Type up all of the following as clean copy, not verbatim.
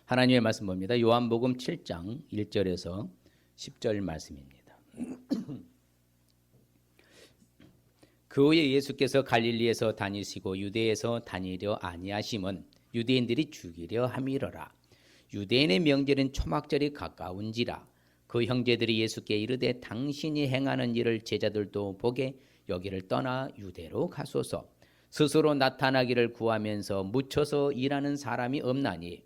하나님의 말씀 봅니다. 요한복음 7장 1절에서 10절 말씀입니다. 그 후에 예수께서 갈릴리에서 다니시고 유대에서 다니려 아니하심은 유대인들이 죽이려 함이러라. 유대인의 명절은 초막절이 가까운지라. 그 형제들이 예수께 이르되 당신이 행하는 일을 제자들도 보게 여기를 떠나 유대로 가소서. 스스로 나타나기를 구하면서 묻혀서 일하는 사람이 없나니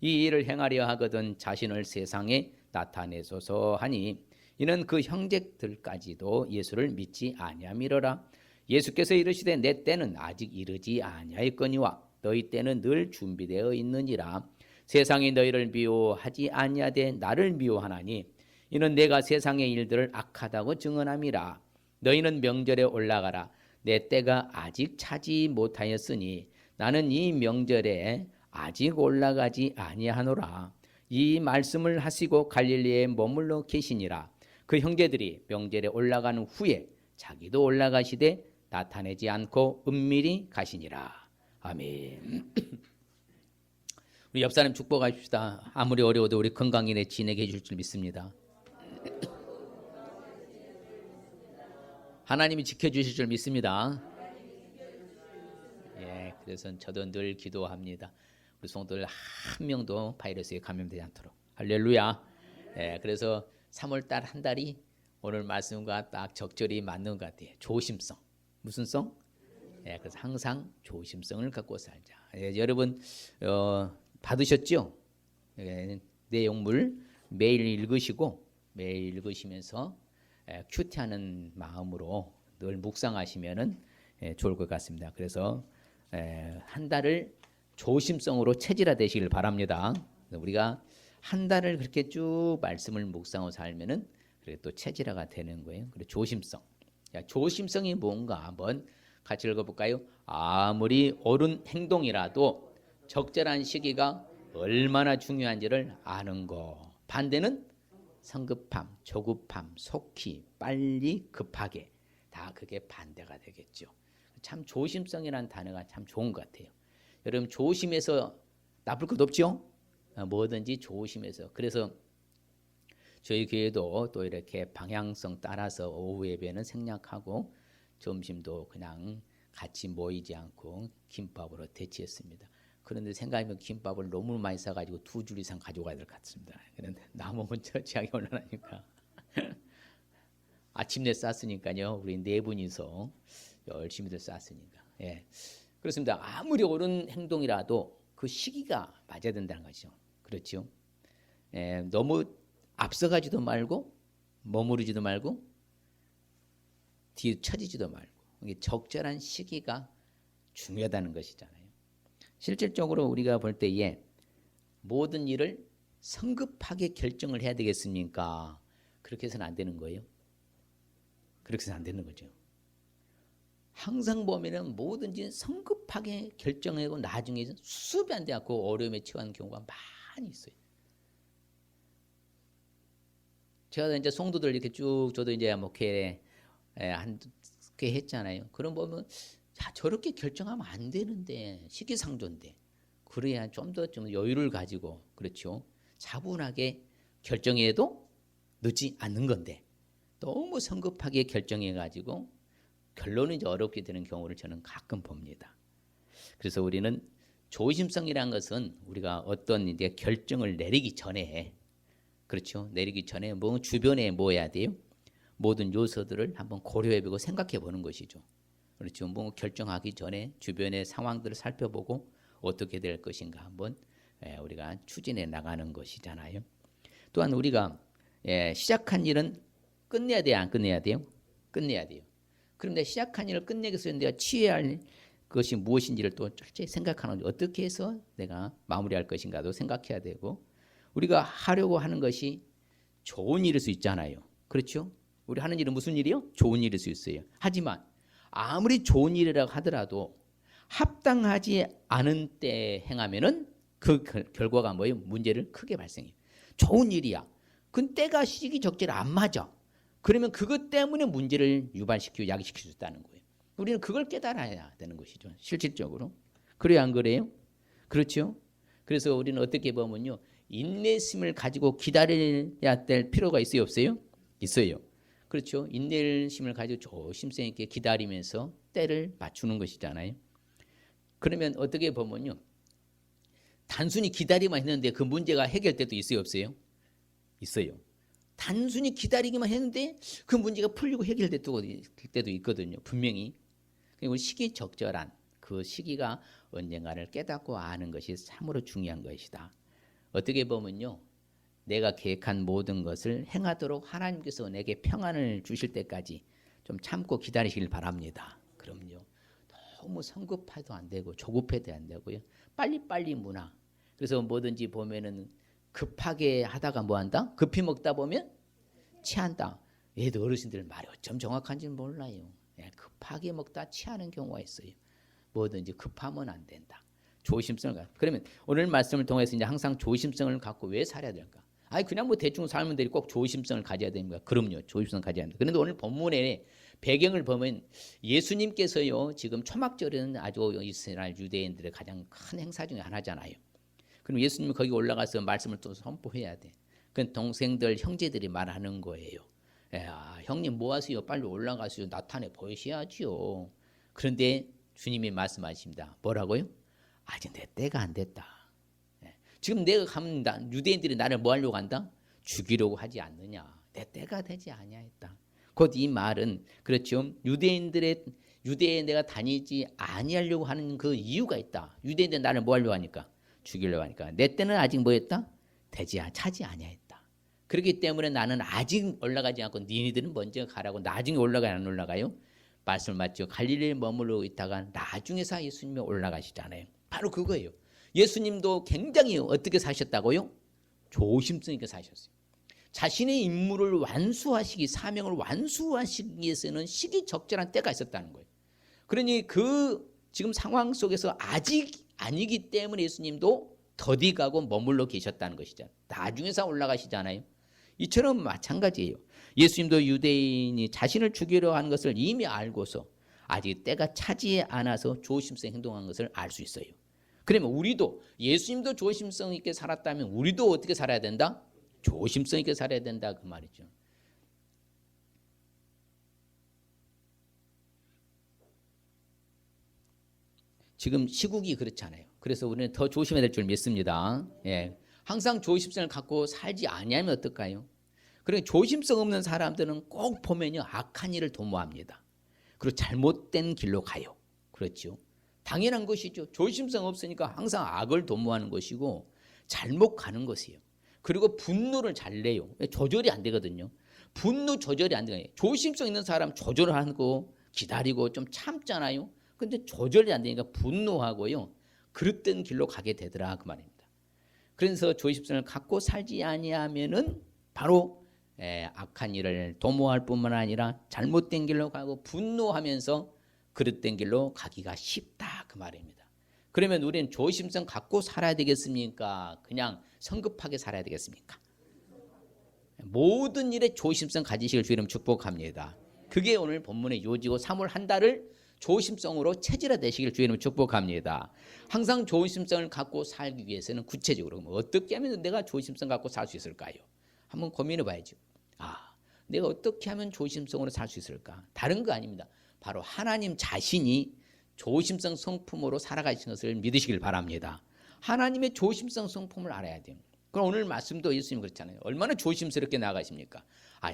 이 일을 행하려 하거든 자신을 세상에 나타내소서 하니 이는 그 형제들까지도 예수를 믿지 아니함이러라. 예수께서 이르시되 내 때는 아직 이르지 아니하였거니와 너희 때는 늘 준비되어 있느니라. 세상이 너희를 미워하지 아니하되 나를 미워하나니 이는 내가 세상의 일들을 악하다고 증언함이라. 너희는 명절에 올라가라. 내 때가 아직 차지 못하였으니 나는 이 명절에 아직 올라가지 아니하노라. 이 말씀을 하시고 갈릴리에 머물러 계시니라. 그 형제들이 명절에 올라간 후에 자기도 올라가시되 나타내지 않고 은밀히 가시니라. 아멘. 우리 옆 사람 축복하십시다. 아무리 어려워도 우리 건강인에 지내게 해줄 줄 믿습니다. 하나님이 지켜주실 줄 믿습니다. 예, 그래서 저도 늘 기도합니다. 우리 성도들 한 명도 바이러스에 감염되지 않도록. 할렐루야. 예, 그래서 3월달 한 달이 오늘 말씀과 딱 적절히 맞는 것 같아요. 조심성. 무슨 성? 예, 그래서 항상 조심성을 갖고 살자. 예, 여러분 받으셨죠? 예, 내용물 매일 읽으시고 매일 읽으시면서 큐티하는 마음으로 늘 묵상하시면은 좋을 것 같습니다. 그래서 한 달을 조심성으로 체질화되시길 바랍니다. 우리가 한 달을 그렇게 쭉 말씀을 묵상하고 살면은 그게 또 체질화가 되는 거예요. 그리고 조심성. 조심성이 뭔가 한번 같이 읽어볼까요? 아무리 옳은 행동이라도 적절한 시기가 얼마나 중요한지를 아는 거. 반대는 성급함, 조급함, 속히, 빨리, 급하게. 다 그게 반대가 되겠죠. 참 조심성이라는 단어가 참 좋은 것 같아요. 여러분 조심해서 나쁠 것 없죠? 뭐든지 조심해서. 그래서 저희 교회도 또 이렇게 방향성 따라서 오후 예배는 생략하고 점심도 그냥 같이 모이지 않고 김밥으로 대체했습니다. 그런데 생각해보면 김밥을 너무 많이 사가지고 2줄 이상 가져가야 될 것 같습니다. 그런데 남으면 처치하기 곤란하니까. 아침내 쌌으니까요. 우리 4분이서 열심히들 쌌으니까. 예. 그렇습니다. 아무리 옳은 행동이라도 그 시기가 맞아야 된다는 거죠. 그렇죠. 예, 너무 앞서가지도 말고 머무르지도 말고 뒤에 처지지도 말고 이게 적절한 시기가 중요하다는 것이잖아요. 실질적으로 우리가 볼 때에 모든 일을 성급하게 결정을 해야 되겠습니까? 그렇게 해서는 안 되는 거예요. 그렇게 해서는 안 되는 거죠. 항상 보면은 뭐든지 성급하게 결정하고 나중에 수습이 안 돼갖고 어려움에 처한 경우가 많이 있어요. 제가 이제 성도들 이렇게 쭉 저도 이제 목회 꽤 했잖아요. 그럼 보면 야, 저렇게 결정하면 안 되는데 시기상조인데 그래야 좀 더 좀 여유를 가지고 그렇죠. 차분하게 결정해도 늦지 않는 건데 너무 성급하게 결정해가지고 결론은 이제 어렵게 되는 경우를 저는 가끔 봅니다. 그래서 우리는 조심성이라는 것은 우리가 어떤 이제 결정을 내리기 전에 그렇죠. 내리기 전에 뭐 주변에 뭐 해야 돼요? 모든 요소들을 한번 고려해보고 생각해보는 것이죠. 그렇죠. 뭐 결정하기 전에 주변의 상황들을 살펴보고 어떻게 될 것인가 한번 우리가 추진해 나가는 것이잖아요. 또한 우리가 시작한 일은 끝내야 돼요? 안 끝내야 돼요? 끝내야 돼요. 그런데 시작한 일을 끝내기 위해서 내가 취해야 할 것이 무엇인지를 또 철저히 생각하는 거죠. 어떻게 해서 내가 마무리할 것인가도 생각해야 되고 우리가 하려고 하는 것이 좋은 일일 수 있잖아요. 그렇죠? 우리 하는 일은 무슨 일이요? 좋은 일일 수 있어요. 하지만 아무리 좋은 일이라고 하더라도 합당하지 않은 때 행하면은 그 결과가 뭐예요? 문제를 크게 발생해요. 좋은 일이야. 그 때가 시기 적절히 안 맞아. 그러면 그것 때문에 문제를 유발시키고 야기시킬 수 있다는 거예요. 우리는 그걸 깨달아야 되는 것이죠. 실질적으로. 그래야 안 그래요? 그렇죠? 그래서 우리는 어떻게 보면요, 인내심을 가지고 기다려야 될 필요가 있어요, 없어요? 있어요. 그렇죠? 인내심을 가지고 조심성 있게 기다리면서 때를 맞추는 것이잖아요. 그러면 어떻게 보면요, 단순히 기다리만 했는데 그 문제가 해결돼도 있어요, 없어요? 있어요. 단순히 기다리기만 했는데 그 문제가 풀리고 해결될 때도 있거든요, 분명히. 그리고 시기적절한 그 시기가 언젠가를 깨닫고 아는 것이 참으로 중요한 것이다. 어떻게 보면요, 내가 계획한 모든 것을 행하도록 하나님께서 내게 평안을 주실 때까지 좀 참고 기다리시길 바랍니다. 그럼요, 너무 성급해도 안 되고 조급해도 안 되고요, 빨리빨리 문화. 그래서 뭐든지 보면은 급하게 하다가 뭐 한다? 급히 먹다 보면 취한다. 얘도 어르신들 말이 어쩜 정확한지는 몰라요. 급하게 먹다 취하는 경우가 있어요. 뭐든지 급하면 안 된다. 조심성을 갖고. 그러면 오늘 말씀을 통해서 이제 항상 조심성을 갖고 왜 살아야 될까? 아니 그냥 뭐 대충 살면 되지 꼭 조심성을 가져야 됩니까? 그럼요, 조심성을 가져야 합니다. 그런데 오늘 본문의 배경을 보면 예수님께서요, 지금 초막절은 아주 이스라엘 유대인들의 가장 큰 행사 중에 하나잖아요. 그럼 예수님이 거기 올라가서 말씀을 또 선포해야 돼. 그 동생들, 형제들이 말하는 거예요. 야, 형님 뭐 하세요? 빨리 올라가세요. 나타내 보이셔야지요. 그런데 주님이 말씀하십니다. 뭐라고요? 아직 내 때가 안 됐다. 지금 내가 가면 유대인들이 나를 뭐 하려고 한다? 죽이려고 하지 않느냐. 내 때가 되지 아니하였다. 곧 이 말은 그렇죠. 유대에 내가 다니지 아니하려고 하는 그 이유가 있다. 유대인들 나를 뭐 하려고 하니까? 죽이려고 하니까. 내 때는 아직 뭐였다? 차지 아니하였다. 그렇기 때문에 나는 아직 올라가지 않고 니네들은 먼저 가라고. 나중에 올라가요, 안 올라가요? 말씀을 맞죠. 갈릴리에 머물러 있다가 나중에서 예수님이 올라가시잖아요. 바로 그거예요. 예수님도 굉장히 어떻게 사셨다고요? 조심성 있게 사셨어요. 자신의 임무를 완수하시기, 사명을 완수하시기 위해서는 시기적절한 때가 있었다는 거예요. 그러니 그 지금 상황 속에서 아직 아니기 때문에 예수님도 더디 가고 머물러 계셨다는 것이잖아요. 나중에서 올라가시잖아요. 이처럼 마찬가지예요. 예수님도 유대인이 자신을 죽이려 하는 것을 이미 알고서 아직 때가 차지 않아서 조심성 행동한 것을 알 수 있어요. 그러면 우리도 예수님도 조심성 있게 살았다면 우리도 어떻게 살아야 된다? 조심성 있게 살아야 된다 그 말이죠. 지금 시국이 그렇잖아요. 그래서 우리는 더 조심해야 될 줄 믿습니다. 예. 항상 조심성을 갖고 살지 아니하면 어떨까요? 그러니까 조심성 없는 사람들은 꼭 보면요, 악한 일을 도모합니다. 그리고 잘못된 길로 가요. 그렇죠? 당연한 것이죠. 조심성 없으니까 항상 악을 도모하는 것이고 잘못 가는 것이에요. 그리고 분노를 잘 내요. 조절이 안 되거든요. 분노 조절이 안 돼요. 조심성 있는 사람 조절하고 기다리고 좀 참잖아요. 근데 조절이 안 되니까 분노하고요, 그릇된 길로 가게 되더라 그 말입니다. 그래서 조심성을 갖고 살지 아니하면은 바로 악한 일을 도모할 뿐만 아니라 잘못된 길로 가고 분노하면서 그릇된 길로 가기가 쉽다 그 말입니다. 그러면 우리는 조심성 갖고 살아야 되겠습니까? 그냥 성급하게 살아야 되겠습니까? 모든 일에 조심성 가지시길 주님 축복합니다. 그게 오늘 본문의 요지고 3월 한 달을 조심성으로 체질화되시길 주님 축복합니다. 항상 조심성을 갖고 살기 위해서는 구체적으로 어떻게 하면 내가 조심성 갖고 살 수 있을까요? 한번 고민해 봐야죠. 내가 어떻게 하면 조심성으로 살 수 있을까? 다른 거 아닙니다. 바로 하나님 자신이 조심성 성품으로 살아가신 것을 믿으시길 바랍니다. 하나님의 조심성 성품을 알아야 돼요. 그럼 오늘 말씀도 예수님 그렇잖아요. 얼마나 조심스럽게 나가십니까?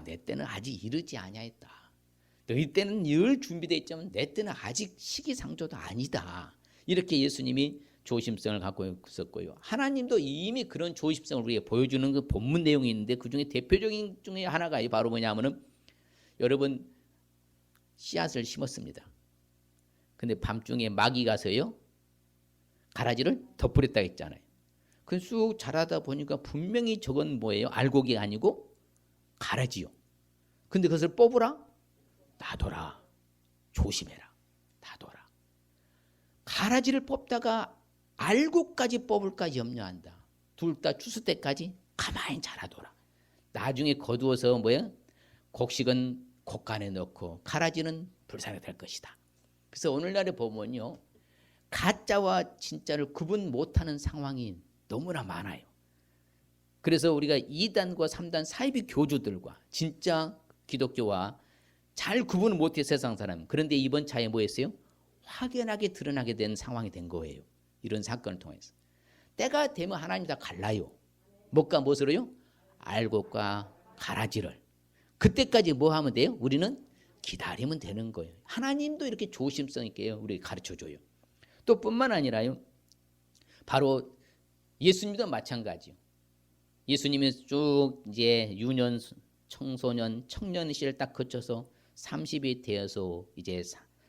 내 때는 아직 이르지 아니하였다. 너희 때는 늘 준비되어 있지만 내 때는 아직 시기상조도 아니다. 이렇게 예수님이 조심성을 갖고 있었고요. 하나님도 이미 그런 조심성을 우리에게 보여주는 그 본문 내용이 있는데 그중에 대표적인 중에 하나가 바로 뭐냐면은 여러분 씨앗을 심었습니다. 근데 밤중에 마귀 가서요, 가라지를 덮으랬다 했잖아요. 그래서 쑥 자라다 보니까 분명히 저건 뭐예요? 알곡이 아니고 가라지요. 근데 그것을 뽑으라? 놔둬라. 조심해라. 놔둬라. 가라지를 뽑다가 알곡까지 뽑을까 염려한다. 둘 다 추수 때까지 가만히 자라둬라. 나중에 거두어서 뭐예요? 곡식은 곡간에 넣고 가라지는 불사가 될 것이다. 그래서 오늘날에 보면요, 가짜와 진짜를 구분 못하는 상황이 너무나 많아요. 그래서 우리가 2단과 3단 사이비 교주들과 진짜 기독교와 잘 구분을 못해 세상 사람. 그런데 이번 차에 뭐였어요? 확연하게 드러나게 된 상황이 된 거예요. 이런 사건을 통해서. 때가 되면 하나님 다 갈라요. 뭐가 무엇으로요? 알곡과 가라지를. 그때까지 뭐 하면 돼요? 우리는 기다리면 되는 거예요. 하나님도 이렇게 조심성 있게 우리에게 가르쳐줘요. 또 뿐만 아니라요. 바로 예수님도 마찬가지요. 예수님이 쭉 이제 유년, 청소년, 청년 시를 딱 거쳐서 30이 되어서 이제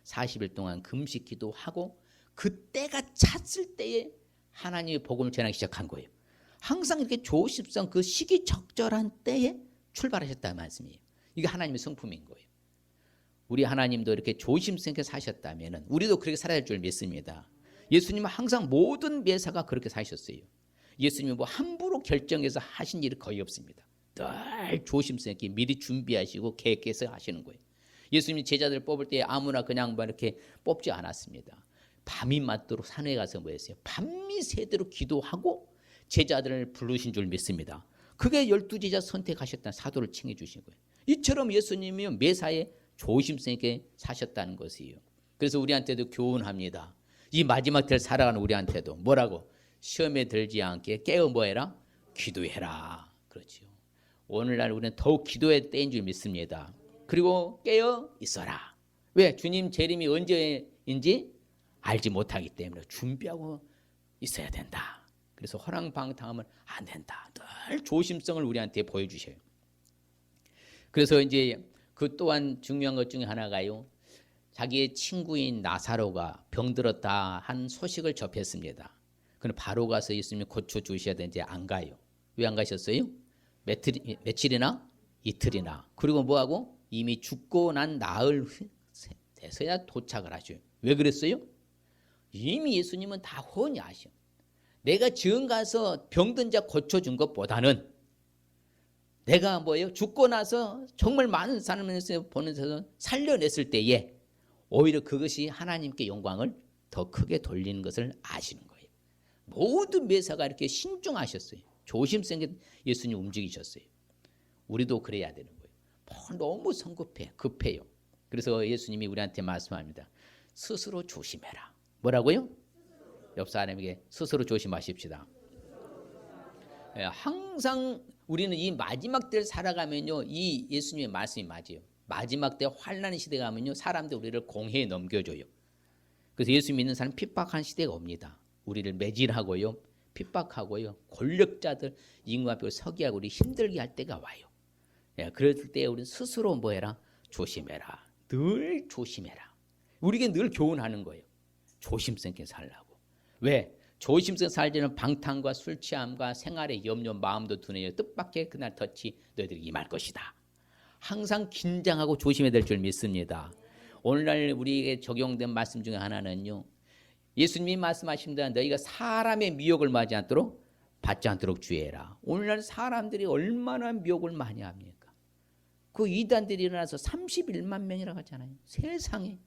40일 동안 금식 기도하고 그때가 찼을 때에 하나님의 복음을 전하기 시작한 거예요. 항상 이렇게 조심성 그 시기 적절한 때에 출발하셨다는 말씀이에요. 이게 하나님의 성품인 거예요. 우리 하나님도 이렇게 조심성 있게 사셨다면 우리도 그렇게 살아야 할 줄 믿습니다. 예수님은 항상 모든 매사가 그렇게 사셨어요. 예수님은 뭐 함부로 결정해서 하신 일이 거의 없습니다. 늘 조심성 있게 미리 준비하시고 계획해서 하시는 거예요. 예수님이 제자들 뽑을 때 아무나 그냥 뭐 이렇게 뽑지 않았습니다. 밤이 맞도록 산에 가서 뭐 했어요? 밤이 새도록 기도하고 제자들을 부르신 줄 믿습니다. 그게 12제자 선택하셨다는 사도를 칭해 주신 거예요. 이처럼 예수님이 매사에 조심성 있게 사셨다는 것이에요. 그래서 우리한테도 교훈합니다. 이 마지막 때를 살아가는 우리한테도 뭐라고? 시험에 들지 않게 깨어 뭐해라? 기도해라. 그렇죠. 오늘날 우리는 더욱 기도의 때인 줄 믿습니다. 그리고 깨어 있어라. 왜? 주님 재림이 언제인지 알지 못하기 때문에 준비하고 있어야 된다. 그래서 허랑방탕하면 안 된다. 늘 조심성을 우리한테 보여주셔요. 그래서 이제 그 또한 중요한 것 중에 하나가요. 자기의 친구인 나사로가 병들었다 한 소식을 접했습니다. 그럼 바로 가서 예수님이 고쳐주셔야 되는데 안 가요. 왜 안 가셨어요? 며칠이나? 이틀이나. 그리고 뭐하고? 이미 죽고 난 나흘 돼서야 도착을 하셔요. 왜 그랬어요? 이미 예수님은 다 훤히 아셔. 내가 지금 가서 병든 자 고쳐준 것보다는 내가 뭐예요? 죽고 나서 정말 많은 사람을 보는 데서 살려냈을 때에 오히려 그것이 하나님께 영광을 더 크게 돌리는 것을 아시는 거예요. 모든 매사가 이렇게 신중하셨어요. 조심스럽게 예수님 움직이셨어요. 우리도 그래야 되는 거예요. 너무 성급해, 급해요. 그래서 예수님이 우리한테 말씀합니다. 스스로 조심해라. 뭐라고요? 옆 사람에게 스스로 조심하십시다. 항상 우리는 이 마지막 때를 살아가면요, 이 예수님의 말씀이 맞아요. 마지막 때 환난 시대 가면요, 사람들 우리를 공회에 넘겨줘요. 그래서 예수 믿는 사람 핍박한 시대가 옵니다. 우리를 매질하고요, 핍박하고요, 권력자들 임금 앞에 서게 하고 우리 힘들게 할 때가 와요. 그럴 때 우리는 스스로 뭐해라? 조심해라. 늘 조심해라. 우리에게 늘 교훈하는 거예요. 조심스럽게 살라고. 왜? 조심스럽게 살지는 방탕과 술 취함과 생활의 염려 마음도 두뇌에 뜻밖의 그날 덫이 너희들이 임할 것이다. 항상 긴장하고 조심해야 될 줄 믿습니다. 오늘날 우리에게 적용된 말씀 중에 하나는요, 예수님이 말씀하십니다. 너희가 사람의 미혹을 받지 않도록 주의해라. 오늘날 사람들이 얼마나 미혹을 많이 합니까? 그 이단들이 일어나서 31만 명이라고 하잖아요. 세상에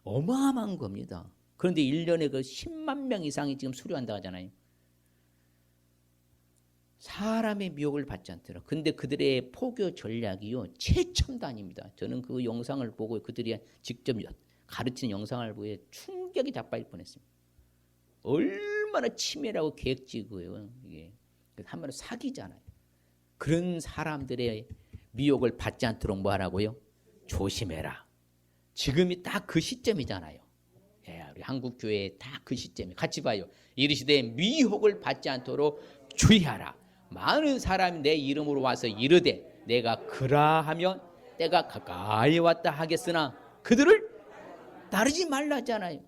어마어마한 겁니다. 그런데 1년에 그 10만 명 이상이 지금 수료한다고 하잖아요. 사람의 미혹을 받지 않도록. 근데 그들의 포교 전략이요, 최첨단입니다. 저는 그 영상을 보고 그들이 직접 가르치는 영상을 보고 충격이 자빠질 뻔했습니다. 얼마나 치밀하고 계획지고요. 이게 한마디로 사기잖아요. 그런 사람들의 미혹을 받지 않도록 뭐 하라고요? 조심해라. 지금이 딱 그 시점이잖아요. 우리 한국 교회에 딱 그 시점이. 같이 봐요. 이르시되 미혹을 받지 않도록 주의하라. 많은 사람이 내 이름으로 와서 이르되 내가 그라하면 때가 가까이 왔다 하겠으나 그들을 따르지 말라잖아요.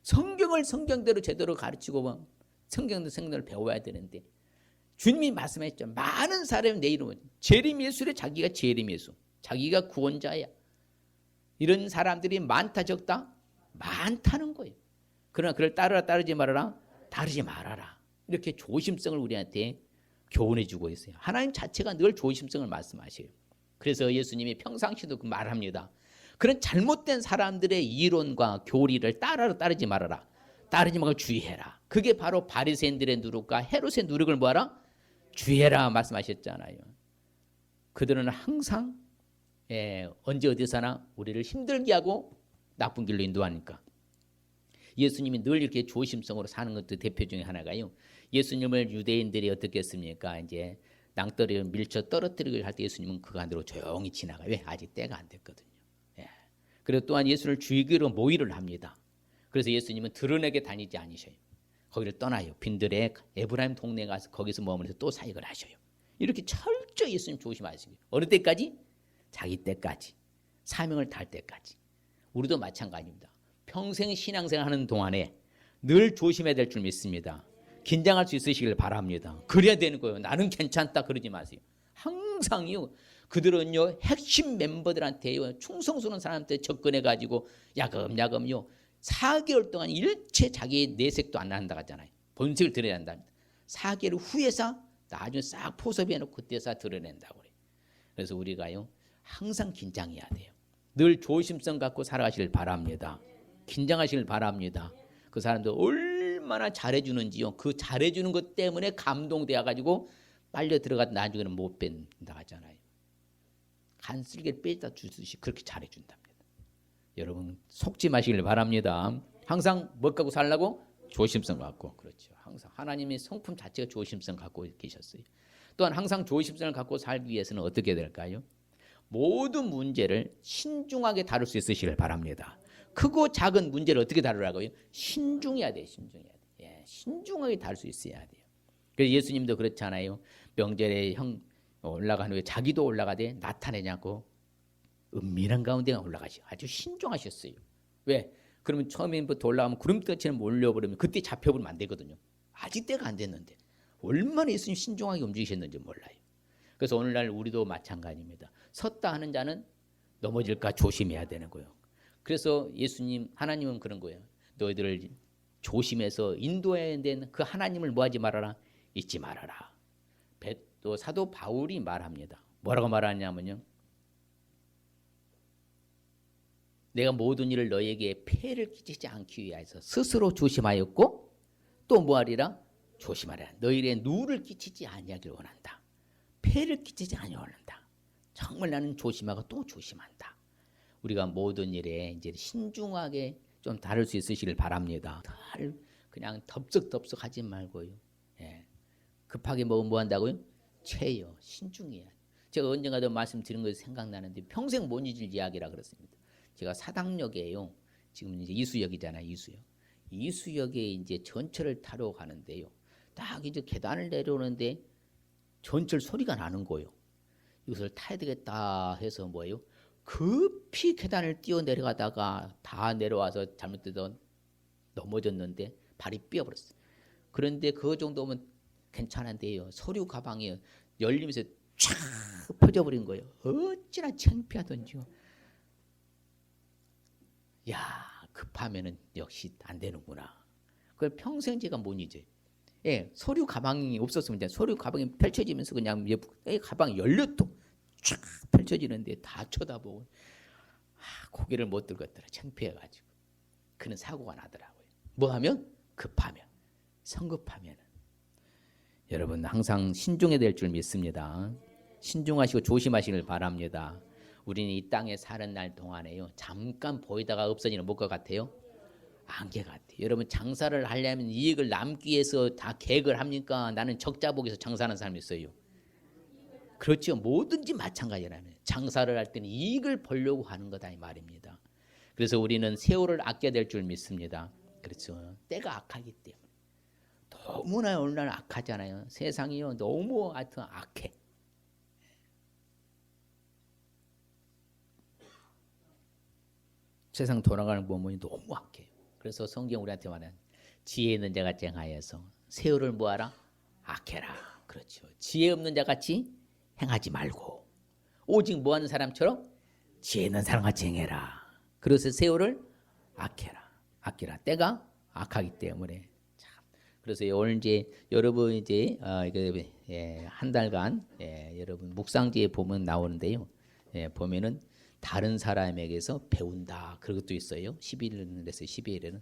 성경을 성경대로 제대로 가르치고 성경대로 배워야 되는데 주님이 말씀했죠. 많은 사람이 내 이름으로 재림 예수래. 자기가 재림 예수, 자기가 구원자야. 이런 사람들이 많다 적다? 많다는 거예요. 그러나 그를 따르라 따르지 말아라? 따르지 말아라. 이렇게 조심성을 우리한테 교훈해 주고 있어요. 하나님 자체가 늘 조심성을 말씀하셔요. 그래서 예수님이 평상시도 그 말합니다. 그런 잘못된 사람들의 이론과 교리를 따르지 말아라. 따르지 말고 주의해라. 그게 바로 바리새인들의 누룩과 헤롯의 누룩을 뭐하라? 주의해라 말씀하셨잖아요. 그들은 항상 언제 어디서나 우리를 힘들게 하고 나쁜 길로 인도하니까. 예수님이 늘 이렇게 조심성으로 사는 것도 대표 중에 하나가요. 예수님을 유대인들이 어떻게 했습니까? 이제 낭떠러리를 밀쳐 떨어뜨리고 할 때 예수님은 그 안으로 조용히 지나가요. 왜? 아직 때가 안 됐거든요. 그리고 또한 예수를 죽이기로 모의를 합니다. 그래서 예수님은 드러내게 다니지 않으셔요. 거기를 떠나요. 빈들의 에브라임 동네에 가서 거기서 머무르면서 또 사역을 하셔요. 이렇게 철저히 예수님 조심하시는 거예요. 어느 때까지? 자기 때까지. 사명을 다할 때까지. 우리도 마찬가지입니다. 평생 신앙생활하는 동안에 늘 조심해야 될 줄 믿습니다. 긴장할 수 있으시길 바랍니다. 그래야 되는 거예요. 나는 괜찮다 그러지 마세요. 항상요. 그들은요 핵심 멤버들한테요 충성스러운 사람한테 접근해가지고 야금야금요 4개월 동안 일체 자기 내색도 안 한다고 하잖아요. 본색을 드러내야 한다. 4개월 후에서 나중에 싹 포섭해놓고 그때서 드러낸다고 그래요. 그래서 우리가요 항상 긴장해야 돼요. 늘 조심성 갖고 살아가시길 바랍니다. 긴장하시길 바랍니다. 그 사람들 얼마나 잘해주는지요. 그 잘해주는 것 때문에 감동되어가지고 빨려 들어가도 나중에는 못 뺀다 하잖아요. 간쓸게를 빼다 주듯이 그렇게 잘해준답니다. 여러분 속지 마시길 바랍니다. 항상 뭐 갖고 살라고? 조심성 갖고. 그렇죠. 항상 하나님의 성품 자체가 조심성 갖고 계셨어요. 또한 항상 조심성을 갖고 살기 위해서는 어떻게 될까요? 모든 문제를 신중하게 다룰 수 있으시길 바랍니다. 크고 작은 문제를 어떻게 다루라고요? 신중해야 돼요. 신중해야 돼요. 신중하게 다룰 수 있어야 돼요. 그래서 예수님도 그렇잖아요. 명절에 올라가는 후에 자기도 올라가되 나타내냐고 은밀한 가운데 올라가시. 아주 신중하셨어요. 왜? 그러면 처음부터 올라가면 구름대처럼 몰려버리면 그때 잡혀버리면 안 되거든요. 아직 때가 안 됐는데 얼마나 예수님 신중하게 움직이셨는지 몰라요. 그래서 오늘날 우리도 마찬가지입니다. 섰다 하는 자는 넘어질까 조심해야 되는 거예요. 그래서 예수님 하나님은 그런 거예요. 너희들을 조심해서 인도해야 되는 그 하나님을 뭐하지 말아라? 잊지 말아라. 또 사도 바울이 말합니다. 뭐라고 말하냐면요. 내가 모든 일을 너에게 폐를 끼치지 않기 위하여서 스스로 조심하였고 또 뭐하리라? 조심하라. 너희의 누를 끼치지 아니하길 원한다. 폐를 끼치지 아니하길 원한다. 정말 나는 조심하고 또 조심한다. 우리가 모든 일에 이제 신중하게 좀 다룰 수 있으시길 바랍니다. 그냥 덥석덥석 하지 말고요. 급하게 먹으면 뭐 한다고요? 채요. 신중해야. 제가 언젠가도 말씀드린 것이 생각나는데 평생 못 잊을 이야기라 그렇습니다. 제가 사당역에요. 지금 이제 이수역이잖아요. 이수역에 이제 전철을 타러 가는데요. 딱 이제 계단을 내려오는데 전철 소리가 나는 거예요. 이것을 타야 되겠다 해서 뭐예요? 급히 계단을 뛰어 내려가다가 다 내려와서 잘못되던 넘어졌는데 발이 삐어버렸어요. 그런데 그 정도면 괜찮은데요. 서류 가방이 열리면서 쫙 퍼져버린 거예요. 어찌나 창피하던지요. 야, 급하면은 역시 안 되는구나. 그걸 평생 제가 못 잊어요. 서류 가방이 없었으면 이제 서류 가방이 펼쳐지면서 그냥 가방이 열렸도 쫙 펼쳐지는데 다 쳐다보고 고개를 못 들겠더라. 창피해가지고. 그는 사고가 나더라고요. 뭐 하면? 급하면. 성급하면. 여러분 항상 신중해야 될 줄 믿습니다. 신중하시고 조심하시길 바랍니다. 우리는 이 땅에 사는 날 동안에요. 잠깐 보이다가 없어지는 못 것 같아요? 안개 같아요. 여러분 장사를 하려면 이익을 남기 위해서 다 계획을 합니까? 나는 적자 보기 위해서 장사하는 사람이 있어요. 그렇죠. 뭐든지 마찬가지라면 장사를 할 때는 이익을 보려고 하는 거다 이 말입니다. 그래서 우리는 세월을 아껴야 될 줄 믿습니다. 그렇죠. 때가 악하기 때문에. 너무나 오늘날 악하잖아요. 세상이요. 너무 하여튼 악해. 세상 돌아가는 부분이 너무 악해요. 그래서 성경 우리한테 말하는 지혜 있는 자가 쟁하여서 세월을 뭐하라? 악해라. 그렇죠. 지혜 없는 자같이 행하지 말고 오직 뭐하는 사람처럼 지혜 있는 사람같이 행해라. 그래서 세월을 아끼라. 때가 악하기 때문에. 그래서 오늘 이제 여러분 이제 한 달간 여러분 묵상지에 보면 나오는데요. 보면은 다른 사람에게서 배운다. 그런 것도 있어요. 11일에서 12일에는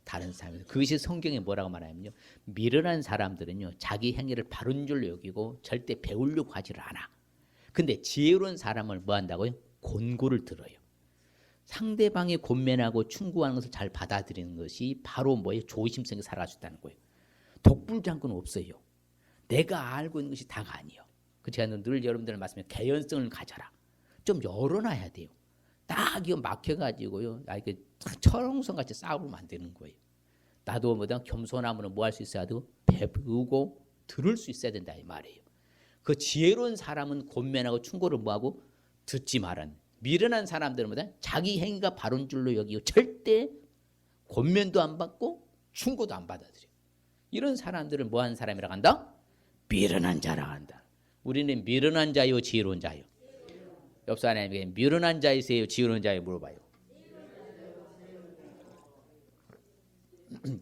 다른 사람에서. 그것이 성경에 뭐라고 말하냐면요. 미련한 사람들은요. 자기 행위를 바른 줄로 여기고 절대 배우려고 하지를 않아. 근데 지혜로운 사람을 뭐 한다고요? 권고를 들어요. 상대방이 권면하고 충고하는 것을 잘 받아들이는 것이 바로 뭐예요? 조심성이 살아갈 수 있다는 거예요. 독불장군은 없어요. 내가 알고 있는 것이 다가 아니에요. 제가 늘 여러분들 말씀에 개연성을 가져라. 좀 열어놔야 돼요. 딱 이거 막혀가지고요. 이렇게 철옹성같이 싸우면 안 되는 거예요. 나도 뭐다 겸손함으로 뭐 할 수 있어야 되고 배우고 들을 수 있어야 된다 이 말이에요. 그 지혜로운 사람은 권면하고 충고를 뭐하고 듣지 말은. 미련한 사람들은 뭐다 자기 행위가 바른 줄로 여기고 절대 권면도 안 받고 충고도 안 받아들여요. 이런 사람들은 뭐하는 사람이라고 한다? 미련한 자라고 한다. 우리는 미련한 자요 지혜로운 자요? 옆 사람에게 미련한 자이세요 지혜로운 자요 물어봐요.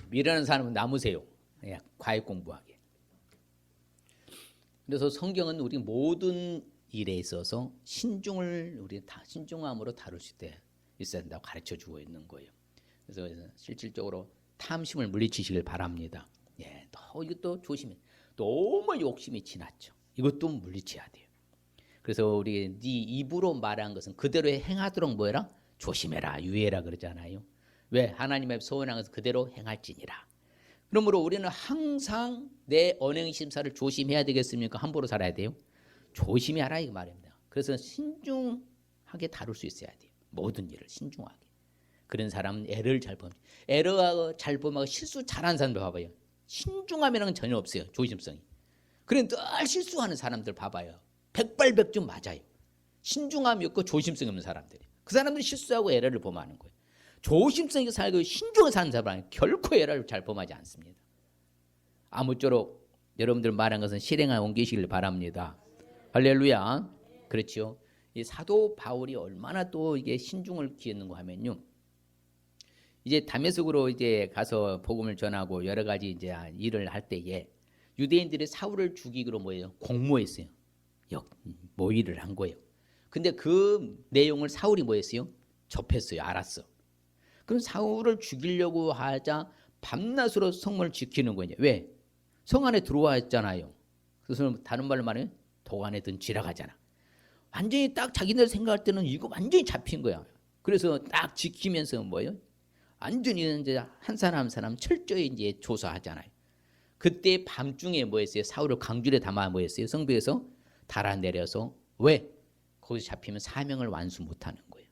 미련한 사람은 남으세요. 과외 공부하게. 그래서 성경은 우리 모든 일에 있어서 신중을 우리 다 신중함으로 다룰 수 있어야 된다고 가르쳐주고 있는 거예요. 그래서 실질적으로 탐심을 물리치시길 바랍니다. 이것도 조심해. 너무 욕심이 지났죠. 이것도 물리쳐야 돼요. 그래서 우리 네 입으로 말한 것은 그대로 행하도록 뭐해라? 조심해라, 유의해라 그러잖아요. 왜? 하나님의 소원한 것은 그대로 행할지니라. 그러므로 우리는 항상 내 언행 심사를 조심해야 되겠습니까? 함부로 살아야 돼요? 조심히 하라 이 말입니다. 그래서 신중하게 다룰 수 있어야 돼요. 모든 일을 신중하게. 그런 사람은 애를 잘 범. 애를 잘 범하고 실수 잘하는 사람들 봐봐요. 신중함이라는 건 전혀 없어요. 조심성이. 그래 늘 실수하는 사람들 봐봐요. 백발백중 맞아요. 신중함이 없고 조심성이 없는 사람들이. 그 사람들이 실수하고 에러를 범하는 거예요. 조심성이 살고 신중하게 사는 사람은 결코 에러를 잘 범하지 않습니다. 아무쪼록 여러분들 말한 것은 실행에 옮기시길 바랍니다. 할렐루야. 그렇죠. 이 사도 바울이 얼마나 또 이게 신중을 기했는가 하면요. 이제 다메섹으로 이제 가서 복음을 전하고 여러 가지 이제 일을 할 때에 유대인들이 사울을 죽이기로 뭐예요? 공모했어요. 모의를 한 거예요. 근데 그 내용을 사울이 뭐했어요? 접했어요. 알았어. 그럼 사울을 죽이려고 하자 밤낮으로 성문을 지키는 거예요. 왜? 성 안에 들어와 있잖아요. 그래서 다른 말로 말하면 독 안에 든 지나가잖아. 완전히 딱 자기들 생각할 때는 이거 완전히 잡힌 거야. 그래서 딱 지키면서 뭐예요? 완전히 이제 한 사람 한 사람 철저히 이제 조사하잖아요. 그때 밤중에 뭐했어요? 사울을 강줄에 담아 뭐했어요? 성벽에서 달아내려서 왜? 거기서 잡히면 사명을 완수 못하는 거예요.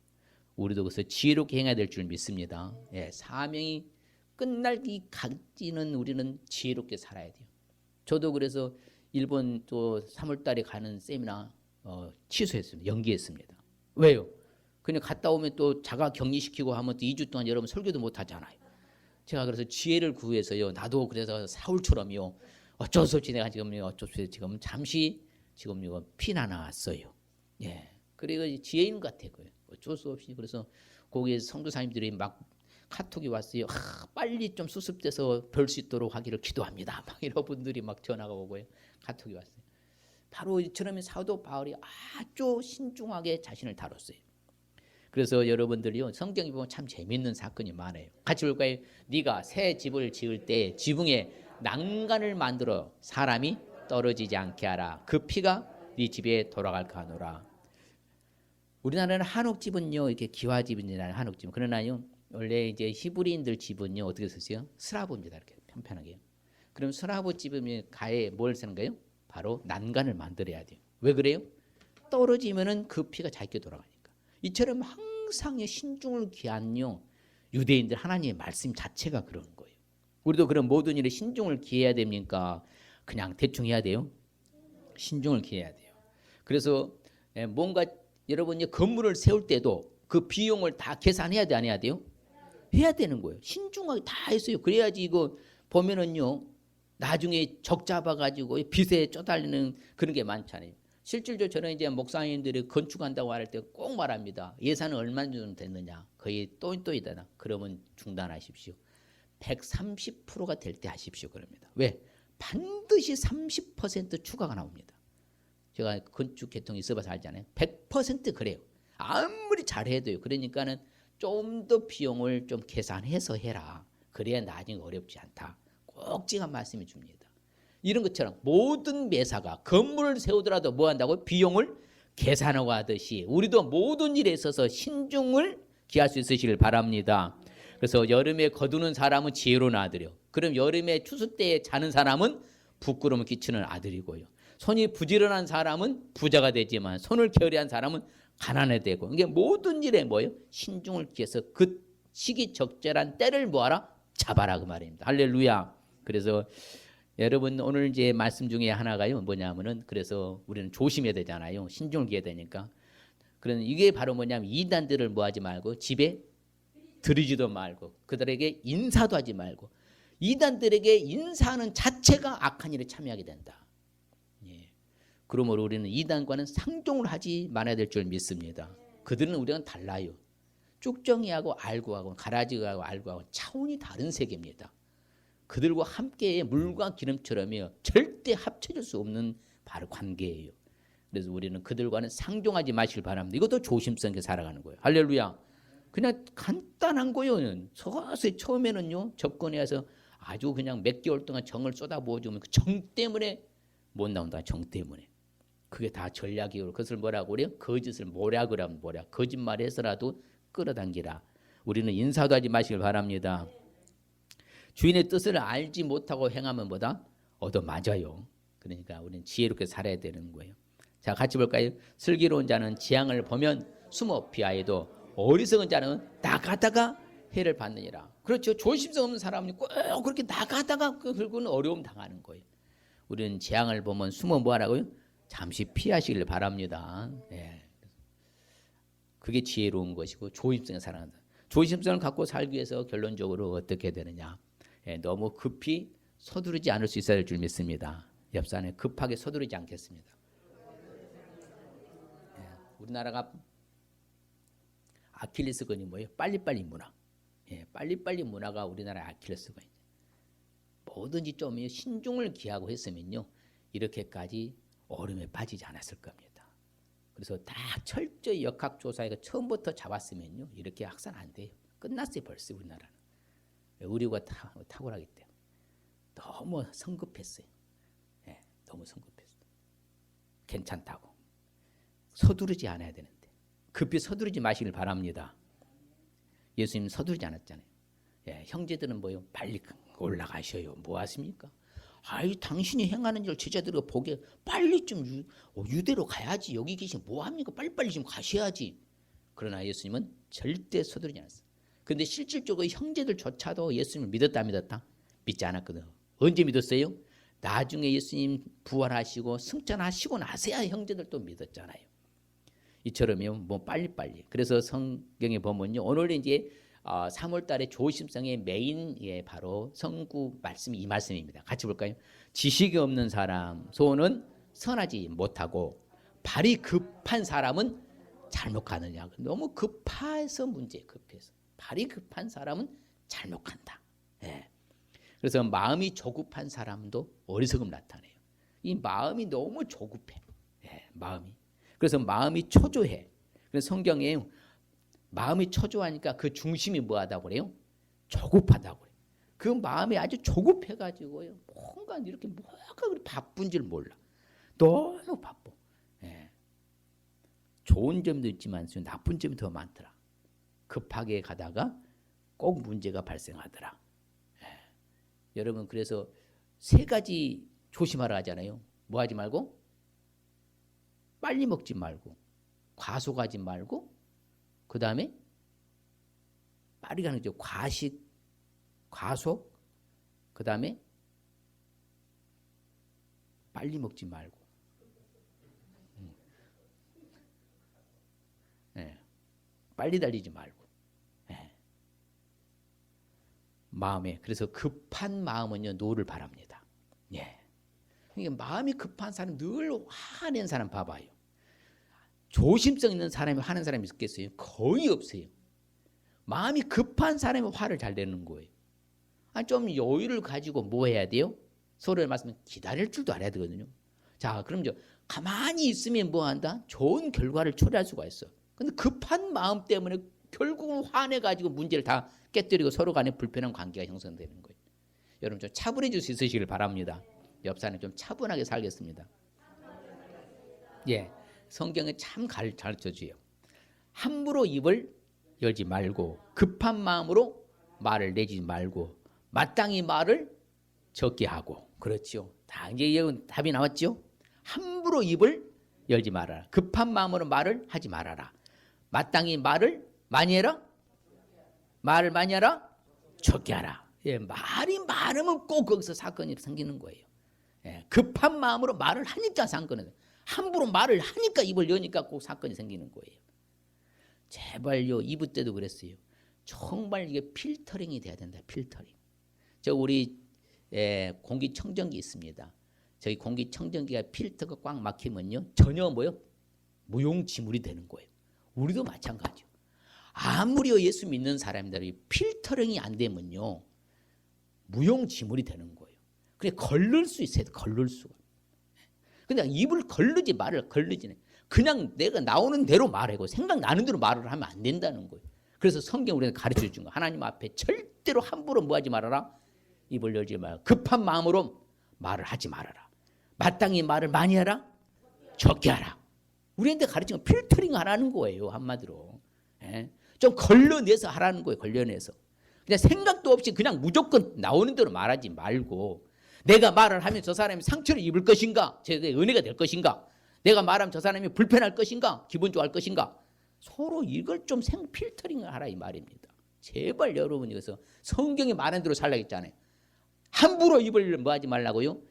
우리도 그래서 지혜롭게 행해야 될 줄 믿습니다. 사명이 끝날 때까지는 우리는 지혜롭게 살아야 돼요. 저도 그래서 일본 또 3월달에 가는 세미나 취소했습니다. 연기했습니다. 왜요? 그냥 갔다 오면 또 자가 격리시키고 하면 또 2주 동안 여러분 설교도 못 하잖아요. 제가 그래서 지혜를 구해서요. 나도 그래서 사울처럼요. 어쩔 수 없이 내가 지금 잠시 지금 이거 피나 나왔어요. 그리고 지혜인 것 같아요. 어쩔 수 없이. 그래서 거기에 성도사님들이 막 카톡이 왔어요. 빨리 좀 수습돼서 뵐 수 있도록 하기를 기도합니다. 막 이런 분들이 막 전화가 오고요. 카톡이 왔어요. 바로 이처럼 사도 바울이 아주 신중하게 자신을 다뤘어요. 그래서 여러분들이요. 성경에 보면 참 재밌는 사건이 많아요. 같이 볼까요? 네가 새 집을 지을 때 지붕에 난간을 만들어 사람이 떨어지지 않게 하라. 그 피가 네 집에 돌아갈까 하노라. 우리나라는 한옥집은요. 이렇게 기와집이나 한옥집. 그러나요. 원래 이제 히브리인들 집은요. 어떻게 썼어요? 스라브입니다. 이렇게 편편하게. 그럼 스라브 집은 가에 뭘 쓰는 거예요? 바로 난간을 만들어야 돼요. 왜 그래요? 떨어지면은 그 피가 자기께 돌아가니까. 이처럼 항상 신중을 기한요. 유대인들 하나님의 말씀 자체가 그런 거예요. 우리도 그런 모든 일에 신중을 기해야 됩니까? 그냥 대충 해야 돼요? 신중을 기해야 돼요. 그래서 뭔가 여러분이 건물을 세울 때도 그 비용을 다 계산해야 돼, 안 해야 돼요? 해야 되는 거예요. 신중하게 다 했어요. 그래야지 이거 보면은요. 나중에 적 잡아가지고 빚에 쪼달리는 그런 게 많잖아요. 실질적으로 저는 이제 목사님들이 건축한다고 할 때 꼭 말합니다. 예산은 얼마 정도 됐느냐. 거의 또이또이다. 그러면 중단하십시오. 130%가 될 때 하십시오. 그럽니다. 왜? 반드시 30% 추가가 나옵니다. 제가 건축 계통이 있어봐서 알잖아요. 100% 그래요. 아무리 잘해도요. 그러니까는 좀 더 비용을 좀 계산해서 해라. 그래야 나중에 어렵지 않다. 꼭지가 말씀해 줍니다. 이런 것처럼 모든 매사가 건물을 세우더라도 뭐 한다고? 비용을 계산하고 하듯이 우리도 모든 일에 있어서 신중을 기할 수 있으시길 바랍니다. 그래서 여름에 거두는 사람은 지혜로운 아들이요. 그럼 여름에 추수 때에 자는 사람은 부끄러움을 끼치는 아들이고요. 손이 부지런한 사람은 부자가 되지만 손을 게으리한 사람은 가난해 되고, 이게 모든 일에 뭐예요? 신중을 기해서 그 시기 적절한 때를 뭐하라? 잡아라 그 말입니다. 할렐루야. 그래서 여러분 오늘 이제 말씀 중에 하나가요 뭐냐면은, 그래서 우리는 조심해야 되잖아요. 신중을 기해야 되니까. 그런 이게 바로 뭐냐면 이단들을 뭐하지 말고 집에 들이지도 말고 그들에게 인사도 하지 말고, 이단들에게 인사하는 자체가 악한 일에 참여하게 된다. 그러므로 우리는 이단과는 상종을 하지 말아야 될 줄 믿습니다. 그들은 우리랑 달라요. 쭉정이하고 알고하고 가라지하고 알고하고 차원이 다른 세계입니다. 그들과 함께 물과 기름처럼요 절대 합쳐질 수 없는 바로 관계예요. 그래서 우리는 그들과는 상종하지 마시길 바랍니다. 이것도 조심스럽게 살아가는 거예요. 할렐루야. 그냥 간단한 거예요. 서서히 처음에는요 접근해서 아주 그냥 몇 개월 동안 정을 쏟아부어주면 그 정 때문에 못 나온다. 정 때문에. 그게 다 전략이고, 그것을 뭐라고 그래요? 거짓을 모략을 하면 모략. 거짓말해서라도 끌어당기라. 우리는 인사도 하지 마시길 바랍니다. 주인의 뜻을 알지 못하고 행하면 뭐다? 얻어맞아요. 그러니까 우리는 지혜롭게 살아야 되는 거예요. 자, 같이 볼까요? 슬기로운 자는 재앙을 보면 숨어 피하여도 어리석은 자는 나가다가 해를 받느니라. 그렇죠. 조심성 없는 사람은 꼭 그렇게 나가다가 결국은 어려움 당하는 거예요. 우리는 재앙을 보면 숨어 뭐하라고요? 잠시 피하시길 바랍니다. 네. 그게 지혜로운 것이고 조심성에 살아간다. 조심성을 갖고 살기 위해서 결론적으로 어떻게 되느냐? 너무 급히 서두르지 않을 수 있어야 할 줄 믿습니다. 옆 사람에 급하게 서두르지 않겠습니다. 우리나라가 아킬레스건이 뭐예요? 빨리빨리 문화. 빨리빨리 문화가 우리나라의 아킬레스건이죠. 뭐든지 좀 신중을 기하고 했으면요 이렇게까지 얼음에 빠지지 않았을 겁니다. 그래서 다 철저히 역학조사해서 처음부터 잡았으면요 이렇게 확산 안 돼요. 끝났어요 벌써 우리나라는. 의료가 탁월하기 때문에. 너무 성급했어요. 너무 성급했어요. 괜찮다고. 서두르지 않아야 되는데. 급히 서두르지 마시길 바랍니다. 예수님 서두르지 않았잖아요. 형제들은 뭐요? 빨리 올라가셔요. 뭐 하십니까? 아이 당신이 행하는 일 제자들이 보게 빨리 좀 유대로 가야지. 여기 계시면 뭐 합니까? 빨리빨리 좀 가셔야지. 그러나 예수님은 절대 서두르지 않았어요. 그런데 실질적으로 형제들조차도 예수님을 믿었다 안 믿었다? 믿지 않았거든. 언제 믿었어요? 나중에 예수님 부활하시고 승천하시고 나서야 형제들도 믿었잖아요. 이처럼요 뭐 빨리빨리. 그래서 성경에 보면요 오늘 이제 3월 달에 조심성의 메인 바로 성구 말씀이 이 말씀입니다. 같이 볼까요? 지식이 없는 사람 소원은 선하지 못하고 발이 급한 사람은 잘못 가느냐. 너무 급해서 문제. 급해서 발이 급한 사람은 잘못 간다. 그래서 마음이 조급한 사람도 어리석음 나타내요. 이 마음이 너무 조급해. 마음이. 그래서 마음이 초조해. 그래서 성경에 마음이 초조하니까 그 중심이 뭐하다고 그래요? 조급하다고 그래요. 그 마음이 아주 조급해가지고요. 뭔가 이렇게 뭐가 그렇게 바쁜 줄 몰라. 너무 바빠. 좋은 점도 있지만 나쁜 점이 더 많더라. 급하게 가다가 꼭 문제가 발생하더라. 여러분 그래서 세 가지 조심하라 하잖아요. 뭐 하지 말고? 빨리 먹지 말고 과속하지 말고 그 다음에 빨리 가는 거죠. 과식, 과속 그 다음에 빨리 먹지 말고 빨리 달리지 말고 마음에. 그래서 급한 마음은요 노를 바랍니다. 그러니까 마음이 급한 사람 늘 화내는 사람 봐봐요. 조심성 있는 사람이 화내는 사람이 있겠어요? 거의 없어요. 마음이 급한 사람이 화를 잘 내는 거예요. 좀 여유를 가지고 뭐 해야 돼요? 서로의 말씀은 기다릴 줄도 알아야 되거든요. 자, 그럼 가만히 있으면 뭐 한다? 좋은 결과를 초래할 수가 있어. 근데 급한 마음 때문에 결국은 화내가지고 문제를 다 깨뜨리고 서로 간에 불편한 관계가 형성되는 거예요. 여러분 좀 차분해질 수 있으시길 바랍니다. 옆 사람이 좀 차분하게 살겠습니다. 예, 성경에 참 가르쳐줘요. 함부로 입을 열지 말고 급한 마음으로 말을 내지 말고 마땅히 말을 적게 하고. 그렇죠. 다 이제 답이 나왔죠. 함부로 입을 열지 말아라. 급한 마음으로 말을 하지 말아라. 마땅히 말을 많이 해라. 말을 많이 하라. 적게 하라. 예, 말이 많으면 꼭 거기서 사건이 생기는 거예요. 예, 급한 마음으로 말을 하니까 사건은, 함부로 말을 하니까 입을 여니까 꼭 사건이 생기는 거예요. 제발요, 이브 때도 그랬어요. 정말 이게 필터링이 돼야 된다. 필터링. 우리 공기청정기 있습니다. 저희 공기청정기가 필터가 꽉 막히면요, 전혀 무용지물이 되는 거예요. 우리도 마찬가지요. 아무리 예수 믿는 사람들이 필터링이 안 되면요, 무용지물이 되는 거예요. 그래 걸를 수 있어요. 걸를 수가. 그냥 입을 걸르지 말을 걸르지네. 그냥 내가 나오는 대로 말하고 생각나는 대로 말을 하면 안 된다는 거예요. 그래서 성경 우리는 가르쳐 준 거. 하나님 앞에 절대로 함부로 뭐하지 말아라. 입을 열지 말고 급한 마음으로 말을 하지 말아라. 마땅히 말을 많이 하라. 적게 하라. 우리한테 가르친 건 필터링 하라는 거예요. 한마디로. 예? 좀 걸러내서 하라는 거예요. 걸러내서. 그냥 생각도 없이 그냥 무조건 나오는 대로 말하지 말고, 내가 말을 하면 저 사람이 상처를 입을 것인가, 제게 은혜가 될 것인가, 내가 말하면 저 사람이 불편할 것인가, 기분 좋아할 것인가, 서로 이걸 좀 필터링을 하라 이 말입니다. 제발 여러분, 여기서 성경이 말한 대로 살라고 했잖아요. 함부로 입을 뭐하지 말라고요?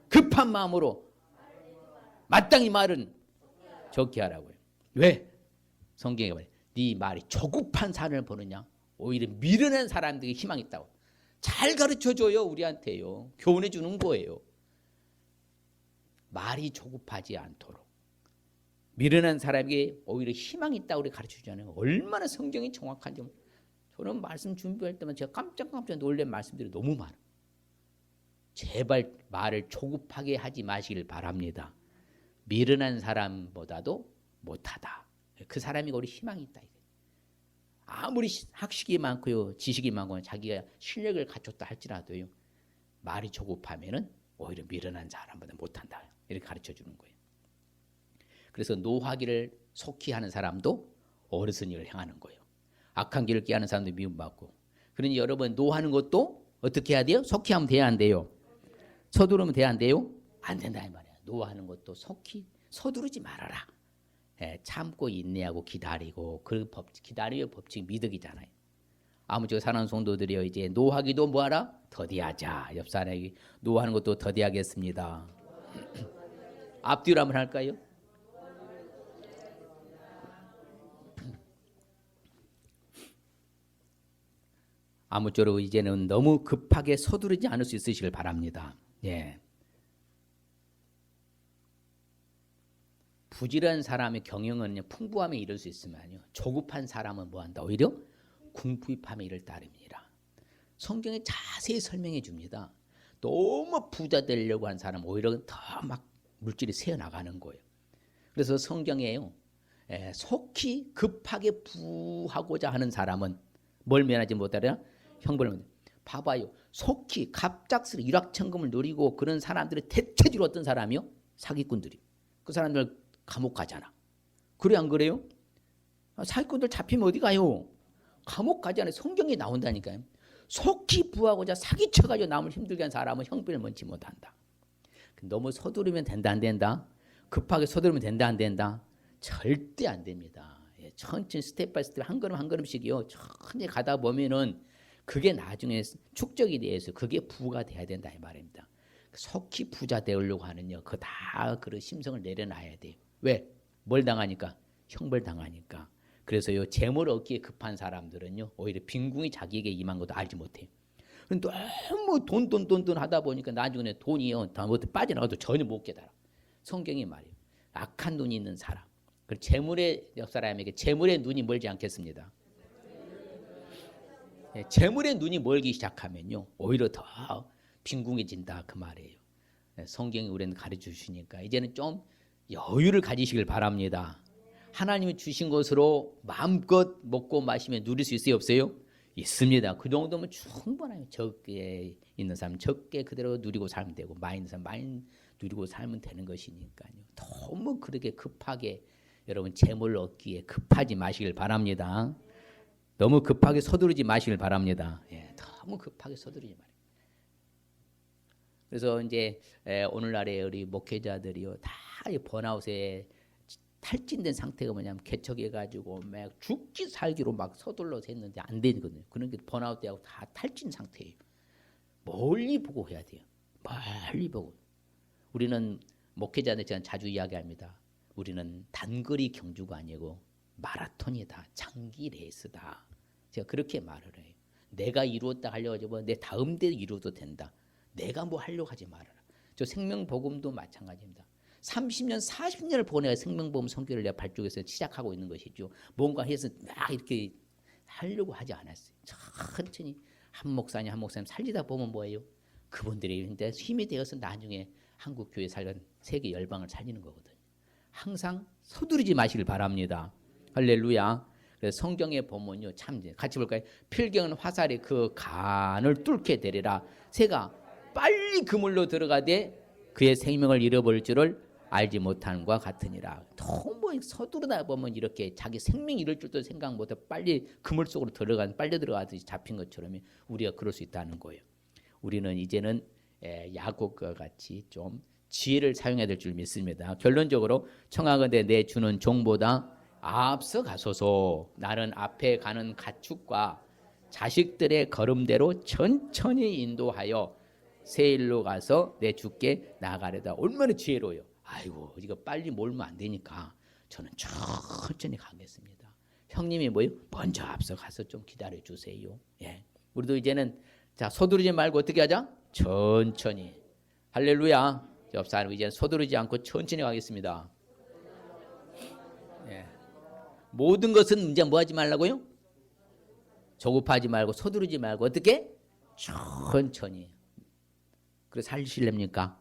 급한 마음으로 마땅히 말은 적게 하라고요. 왜? 성경에 말해요. 네 말이 조급한 사람을 보느냐, 오히려 미련한 사람들이 희망이 있다고. 잘 가르쳐줘요. 우리한테요. 교훈해 주는 거예요. 말이 조급하지 않도록. 미련한 사람에게 오히려 희망이 있다고 우리 가르쳐주잖아요. 얼마나 성경이 정확한지. 저는 말씀 준비할 때만 제가 깜짝 놀란 말씀들이 너무 많아요. 제발 말을 조급하게 하지 마시길 바랍니다. 미련한 사람보다도 못하다. 그 사람이 우리 희망이 있다. 아무리 학식이 많고요, 지식이 많고 자기가 실력을 갖췄다 할지라도요, 말이 조급하면은 오히려 미련한 사람보다 못한다. 이렇게 가르쳐 주는 거예요. 그래서 노하기를 속히 하는 사람도 어리석은 일을 행하는 거예요. 악한 길을 꾀하는 사람도 미움받고. 그러니 여러분, 노하는 것도 어떻게 해야 돼요? 속히 하면 돼야 안 돼요? 서두르면 돼야 안 돼요? 안 된다 이 말이야. 노하는 것도 속히 서두르지 말아라. 참고 인내하고 기다리고, 그 기다리의 법칙 미덕이잖아요. 아무쪼록 사랑하는 성도들이요, 이제 노하기도 뭐하라? 더디하자. 옆 사람에게 노하는 것도 더디하겠습니다. 앞뒤로 한번 할까요? 아무쪼록 이제는 너무 급하게 서두르지 않을 수 있으시길 바랍니다. 예. 부지런한 사람의 경영은 풍부함에 이를 수 있으면요, 조급한 사람은 뭐한다? 오히려 궁핍함에 이를 따릅니다. 성경에 자세히 설명해 줍니다. 너무 부자 되려고 하는 사람은 오히려 더 막 물질이 새어나가는 거예요. 그래서 성경에요, 속히 급하게 부하고자 하는 사람은 뭘 면하지 못하랴? 형벌을. 봐봐요. 속히 갑작스레 일확천금을 누리고 그런 사람들의 대체적으로 어떤 사람이요? 사기꾼들이. 그 사람들 감옥 가잖아. 그래 안 그래요? 사기꾼들 잡히면 어디 가요? 감옥 가잖아요. 성경에 나온다니까요. 속히 부하고자 사기쳐가지고 남을 힘들게 한 사람은 형벌을 면치 못한다. 너무 서두르면 된다 안 된다? 급하게 서두르면 된다 안 된다? 절대 안 됩니다. 천천히 스텝 바이 스텝 한 걸음 한 걸음씩이요, 천천히 가다 보면은 그게 나중에 축적이 돼서 그게 부가 돼야 된다 이 말입니다. 속히 부자 되려고 하는요, 그 다 그 심성을 내려놔야 돼요. 왜? 뭘 당하니까? 형벌 당하니까. 그래서요, 재물 얻기에 급한 사람들은요, 오히려 빈궁이 자기에게 임한 것도 알지 못해요. 너무 돈 하다 보니까 나중에 돈이요, 다 빠져나가도 전혀 못 깨달아. 성경이 말이에요. 악한 눈이 있는 사람. 그 재물의 옆 사람에게 재물의 눈이 멀지 않겠습니다. 재물의 눈이 멀기 시작하면요, 오히려 더 빈궁해진다 그 말이에요. 성경이 우리는 가르쳐 주시니까 이제는 좀 여유를 가지시길 바랍니다. 하나님이 주신 것으로 마음껏 먹고 마시며 누릴 수 있어요, 없어요? 있습니다. 그 정도면 충분해요. 적게 있는 사람 적게 그대로 누리고 살면 되고, 많이 있는 사람 많이 누리고 살면 되는 것이니까요. 너무 그렇게 급하게 여러분 재물 얻기에 급하지 마시길 바랍니다. 너무 급하게 서두르지 마시길 바랍니다. 예, 너무 급하게 서두르지 말아요. 그래서 이제 오늘날에 우리 목회자들이요 다 번아웃에 탈진된 상태가 뭐냐면 개척해가지고 막 죽기 살기로 막 서둘러서 했는데 안 되거든요. 그런 게 번아웃 되고 다 탈진 상태예요. 멀리 보고 해야 돼요. 멀리 보고. 우리는 목회자들 제가 자주 이야기합니다. 우리는 단거리 경주가 아니고 마라톤이다. 장기 레이스다. 제가 그렇게 말을 해요. 내가 이루었다 하려고 하지 내 다음 때 이루어도 된다. 내가 뭐 하려고 하지 말아라. 저 생명복음도 마찬가지입니다. 30년, 40년을 보내가 생명복음 선교를 내가 발족해서 시작하고 있는 것이죠. 뭔가 해서 막 이렇게 하려고 하지 않았어요. 천천히 한 목사님 한 목사님 살리다 보면 뭐예요? 그분들이 힘이 되어서 나중에 한국 교회 살던 세계 열방을 살리는 거거든요. 항상 서두르지 마시길 바랍니다. 할렐루야. 그래서 성경에 보면요, 참 같이 볼까요? 필경은 화살이 그 간을 뚫게 되리라. 새가 빨리 그물로 들어가되 그의 생명을 잃어버릴 줄을 알지 못하는 것과 같으니라. 너무 서두르다 보면 이렇게 자기 생명 잃을 줄도 생각 못해 빨리 그물 속으로 빨려 들어가듯이 잡힌 것처럼 우리가 그럴 수 있다는 거예요. 우리는 이제는 야곱과 같이 좀 지혜를 사용해야 될 줄 믿습니다. 결론적으로 청하건대 내 주는 종보다 앞서 가소서. 나는 앞에 가는 가축과 자식들의 걸음대로 천천히 인도하여 새 일로 가서 내 주께 나아가려다. 얼마나 지혜로워요. 아이고 이거 빨리 몰면 안 되니까 저는 천천히 가겠습니다. 형님이 뭐요? 먼저 앞서 가서 좀 기다려 주세요. 예, 우리도 이제는 자 서두르지 말고 어떻게 하자? 천천히. 할렐루야. 옆 사람 이제 서두르지 않고 천천히 가겠습니다. 예. 모든 것은 이제 뭐 하지 말라고요? 조급하지 말고 서두르지 말고 어떻게? 천천히. 그래서 살실랍니까?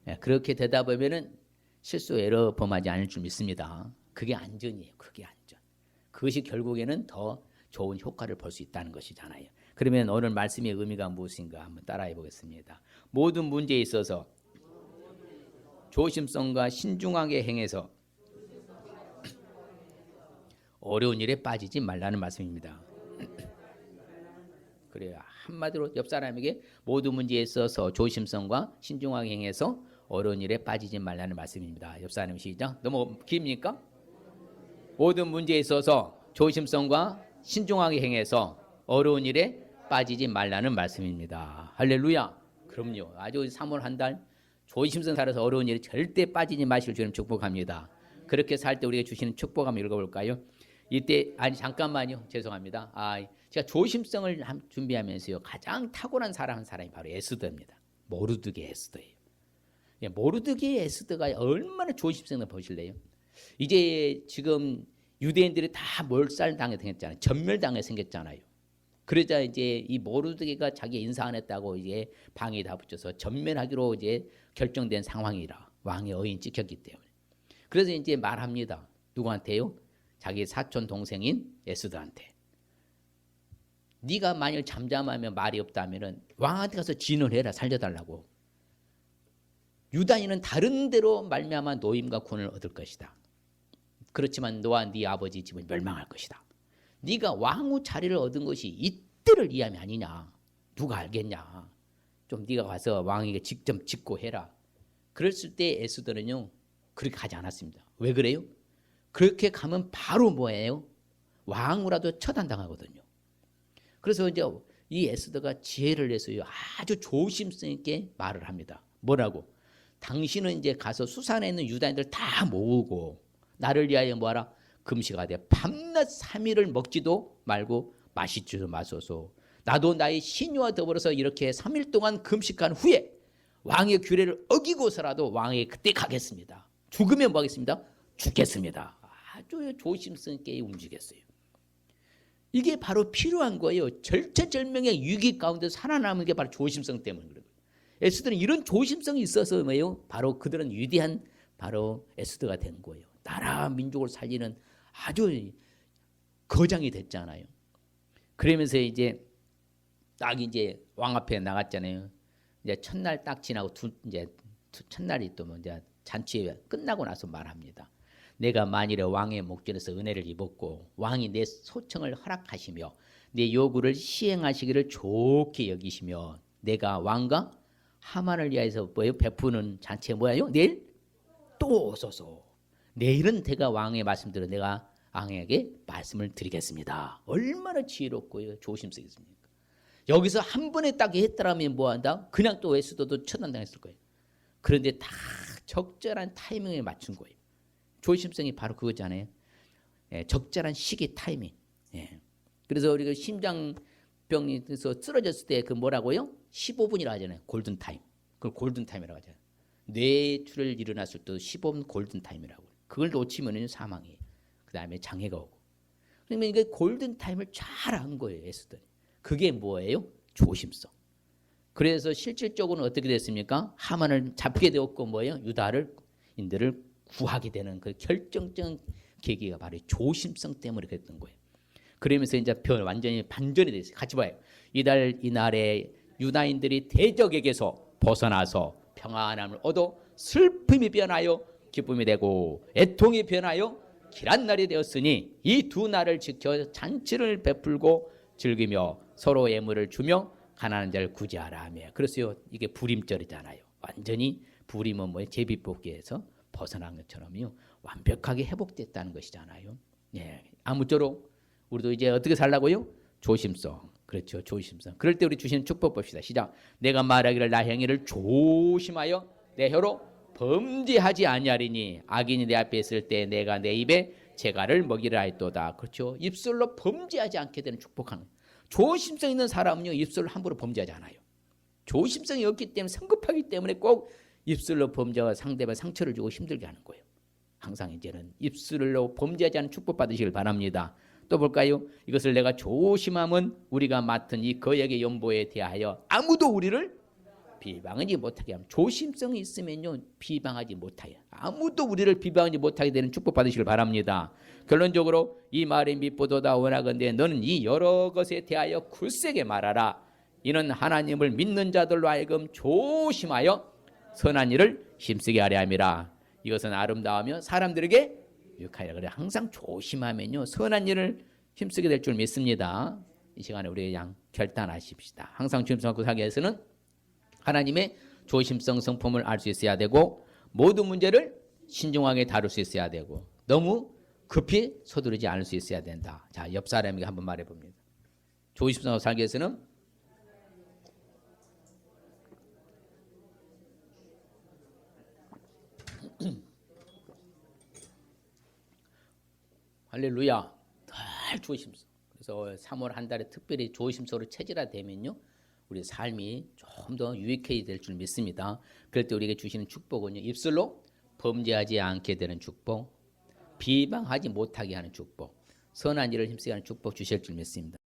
예, 그렇게 되다 보면은 실수 에러 범하지 않을 줄 믿습니다. 그게 안전이에요. 그게 안전. 그것이 결국에는 더 좋은 효과를 볼 수 있다는 것이잖아요. 그러면 오늘 말씀의 의미가 무엇인가 한번 따라해 보겠습니다. 모든 문제에 있어서 조심성과 신중하게 행해서 어려운 일에 빠지지 말라는 말씀입니다. 그래요. 한마디로 옆 사람에게 모든 문제에 있어서 조심성과 신중하게 행해서 어려운 일에 빠지지 말라는 말씀입니다. 옆 사람 시작. 너무 깁니까? 모든 문제에 있어서 조심성과 신중하게 행해서 어려운 일에 빠지지 말라는 말씀입니다. 할렐루야. 그럼요. 아주 3월 한 달 조심성 살아서 어려운 일에 절대 빠지지 마시길 주님 축복합니다. 그렇게 살 때 우리가 주시는 축복 한번 읽어볼까요? 이때 아니 잠깐만요. 죄송합니다. 제가 조심성을 준비하면서요. 가장 탁월한 사람 한 사람이 바로 에스더입니다. 모르드게 에스더예요. 모르드게 에스더가 얼마나 조심성을 보실래요? 이제 지금 유대인들이 다 몰살당해 생겼잖아요. 전멸당해 생겼잖아요. 그러자 이제 이 모르드게가 자기 인사 안 했다고 이제 방에 다 붙여서 전멸하기로 이제 결정된 상황이라 왕의 어인 찍혔기 때문에. 그래서 이제 말합니다. 누구한테요? 자기 사촌 동생인 에스더한테. 네가 만일 잠잠하면 말이 없다면은 왕한테 가서 진언해라 살려달라고. 유다인은 다른 데로 말미암아 노임과 군을 얻을 것이다. 그렇지만 너와 네 아버지 집은 멸망할 것이다. 네가 왕후 자리를 얻은 것이 이때를 이함이 아니냐. 누가 알겠냐. 좀 네가 가서 왕에게 직접 짓고 해라. 그랬을 때 에스더는요. 그렇게 가지 않았습니다. 왜 그래요? 그렇게 가면 바로 뭐예요? 왕후라도 처단당하거든요. 그래서 이제 이 에스더가 지혜를 내서요. 아주 조심성 있게 말을 합니다. 뭐라고? 당신은 이제 가서 수산에 있는 유다인들 다 모으고 나를 위하여 뭐하라? 금식하되 밤낮 3일을 먹지도 말고 마시지도 마소서. 나도 나의 시녀와 더불어서 이렇게 3일 동안 금식한 후에 왕의 규례를 어기고서라도 왕에게 그때 가겠습니다. 죽으면 뭐 하겠습니다? 죽겠습니다. 아주 조심성 있게 움직였어요. 이게 바로 필요한 거예요. 절체절명의 위기 가운데 살아남은 게 바로 조심성 때문에 그래요. 에스더는 이런 조심성이 있어서 뭐예요? 바로 그들은 위대한 바로 에스더가 된 거예요. 나라 민족을 살리는 아주 거장이 됐잖아요. 그러면서 이제 딱 이제 왕 앞에 나갔잖아요. 이제 첫날 딱 지나고 이제 첫날이 또 이제 잔치 끝나고 나서 말합니다. 내가 만일에 왕의 목전에서 은혜를 입었고 왕이 내 소청을 허락하시며 내 요구를 시행하시기를 좋게 여기시며 내가 왕과 하만을 위하여서 뭐예요? 베푸는 잔치에 뭐예요? 내일 또 오소서. 내일은 내가 왕의 말씀대로 내가 왕에게 말씀을 드리겠습니다. 얼마나 지혜롭고요, 조심스럽습니까? 여기서 한 번에 딱 했더라면 뭐한다? 그냥 또 외수도도 처단당했을 거예요. 그런데 다 적절한 타이밍에 맞춘 거예요. 조심성이 바로 그거잖아요. 예, 적절한 시기 타이밍. 예. 그래서 우리가 심장병에서 쓰러졌을 때 그 뭐라고요? 15분이라고 하잖아요. 골든 타임. 그걸 골든 타임이라고 하잖아요. 뇌출혈 일어났을 때 15분 골든 타임이라고. 그걸 놓치면 사망이에요. 그 다음에 장애가 오고. 그러면 이게 골든 타임을 잘 한 거예요. 에스더는. 그게 뭐예요? 조심성. 그래서 실질적으로는 어떻게 됐습니까? 하만을 잡게 되었고 뭐예요? 인들을 구하게 되는 그 결정적인 계기가 바로 조심성 때문에 그랬던 거예요. 그러면서 이제 완전히 반전이 됐어요. 같이 봐요. 이날에 유다인들이 대적에게서 벗어나서 평안함을 얻어 슬픔이 변하여 기쁨이 되고 애통이 변하여 길한 날이 되었으니 이 두 날을 지켜 잔치를 베풀고 즐기며 서로 예물을 주며 가난한 자를 구제하라 하며. 그래서요, 이게 불임절이잖아요. 완전히 불임은 뭐예요? 제비뽑기에서 벗어난 것처럼요, 완벽하게 회복됐다는 것이잖아요. 예, 아무쪼록 우리도 이제 어떻게 살라고요? 조심성. 그렇죠, 조심성. 그럴 때 우리 주시는 축복 봅시다. 시작. 내가 말하기를 나 행위를 조심하여 내 혀로 범죄하지 아니하리니 악인이 내 앞에 있을 때 내가 내 입에 재갈을 먹이라 했도다. 그렇죠. 입술로 범죄하지 않게 되는 축복하는. 조심성 있는 사람은요, 입술로 함부로 범죄하지 않아요. 조심성이 없기 때문에, 성급하기 때문에 꼭 입술로 범죄와 상대방 상처를 주고 힘들게 하는 거예요. 항상 이제는 입술로 범죄하지 않는 축복 받으시길 바랍니다. 또 볼까요? 이것을 내가 조심하면 우리가 맡은 이 거역의 연보에 대하여 아무도 우리를 비방하지 못하게 하면. 조심성이 있으면요, 비방하지 못하게, 아무도 우리를 비방하지 못하게 되는 축복 받으시길 바랍니다. 결론적으로 이 말이 밉보도다 원하건대 너는 이 여러 것에 대하여 굳세게 말하라. 이는 하나님을 믿는 자들로 하여금 조심하여 선한 일을 힘쓰게 하려 함이라. 이것은 아름다우며 사람들에게 유익하여. 그래, 항상 조심하면요, 선한 일을 힘쓰게 될 줄 믿습니다. 이 시간에 우리 그냥 결단하십시다. 항상 조심하고 살기 위해서는 하나님의 조심성 성품을 알 수 있어야 되고, 모든 문제를 신중하게 다룰 수 있어야 되고, 너무 급히 서두르지 않을 수 있어야 된다. 자, 옆 사람에게 한번 말해봅니다. 조심성으로 살기 위해서는 할렐루야, 늘 조심성. 그래서 3월 한 달에 특별히 조심성으로 체질화되면요, 우리 삶이 좀 더 유익해야 될 줄 믿습니다. 그럴 때 우리에게 주시는 축복은요, 입술로 범죄하지 않게 되는 축복, 비방하지 못하게 하는 축복, 선한 일을 힘쓰게 하는 축복 주실 줄 믿습니다.